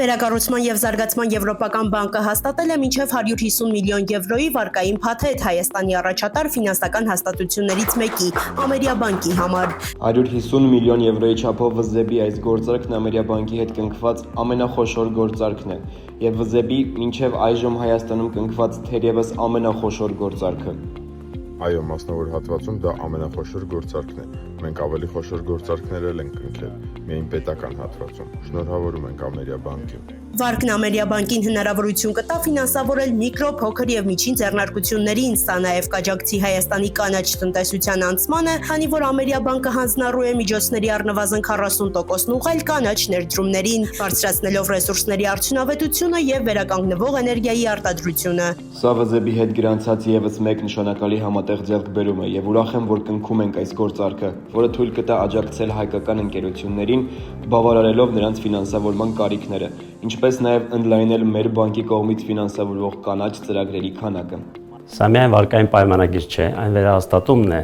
Վերակառուցման և զարգացման եվրոպական բանկը հաստատել է մինչև 150 միլիոն եվրոյի վարկային փաթեթ Հայաստանի առաջատար ֆինանսական հաստատություններից մեկի՝ Ամերիաբանկի համար։ 150 միլիոն եվրոյի չափով ՎԶԲ-ի այս գործարքն Ամերիաբանկի հետ կնքված ամենախոշոր գործարքն է և ՎԶԲ-ի մինչև այժմ Հայաստանում կնքված թերևս ամենախոշոր գործարքը։ Այո, մասնավոր հատվածում դա ամենախոշոր գործարքն է։ Մենք ավելի խոշոր գործարքներ էլ ենք կնքել, միայն պետական հատվածում։ Շնորհավորում ենք Ամերիաբանկին։ Վարկն Ամերիաբանկին հնարավորություն կտա ֆինանսավորել միկրո, փոքր և միջին ձեռնարկություններին, սա նաև կաջակցի Հայաստանի կանաչ տնտեսության անցմանը, քանի որ Ամերիաբանկը հանձնառու է միջոցների առնվազն 40%-ն ուղղել կանաչ ներդրումներին, բարձրացնելով ռեսուրսների արդյունավետությունը և վերականգնվող էներգիայի արտադրությունը։ Սա ՎԶԲ-ի հետ գրանցած ևս մեկ նշանակալի համատեղ ձեռքբերում է և ուրախ եմ, որ կնքում ենք այս գործարքը, որը թույլ կտա աջակցել հայկական ընկերություններին, բավարարելով նրանց ֆինանսավորման կարիքները, ինչպես նաև ընդլայնել մեր բանկի կողմից ֆինանսավորվող կանաչ ծրագրերի քանակը։ Սա միայն վարկային պայմանագիր չէ, այն վերահաստատումն է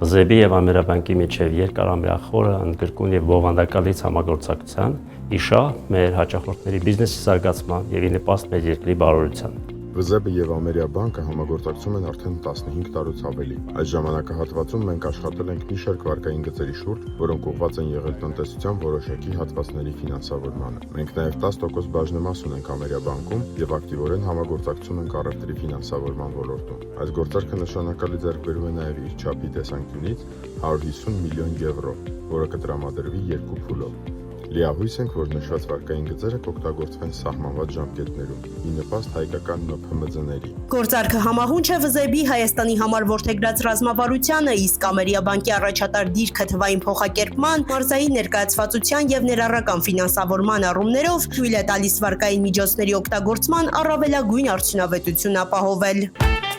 ՎԶԲ-ի և Ամերիաբանկի միջև երկարամյախորը, ընդգրկուն և բովանդակալից համագործակցության, ի շահ մեր հաճախորդների բիզնեսի զարգացման և ի նպաստ մեր երկրի բարօրության։ ՎԶԲ-ը և Ամերիաբանկը համագործակցում են արդեն 15 տարուց ավելի։ Այս ժամանակահատվածում մենք աշխատել ենք մի շարք վարկային գծերի շուրջ, որոնք ուղղված են եղել տնտեսության որոշակի հատվածների ֆինանսավորմանը։ Մենք նաև 10% բաժնեմաս ունենք Ամերիաբանկում և ակտիվորեն համագործակցում ենք առևտրի ֆինանսավորման ոլորտում։ Այս գործարքը նշանակալի ձեռքբերում է նաև իր չափի տեսանկյունից 150 միլիոն եվրո, որը կտրամադրվի երկու փուլով։ Լիահույս ենք, որ նշված վարկային գծերը կօգտագործվեն սահմանված ժամկետներում, ի նպաստ հայկական ՆՓՄԾ-ների։ Գործարքը համահունչ է ՎԶԲ-ի Հայաստանի համար որդեգրած ռազմավարությանը, իսկ Ամերիաբանկի առաջատար դիրքը թվային փոխակերպման, մարզային ներկայացվածության և ներառական ֆինանսավորման առումներով թույլ է տալիս վարկային միջոցների օգտագործման առավելագույն արդյունավետություն ապահովել։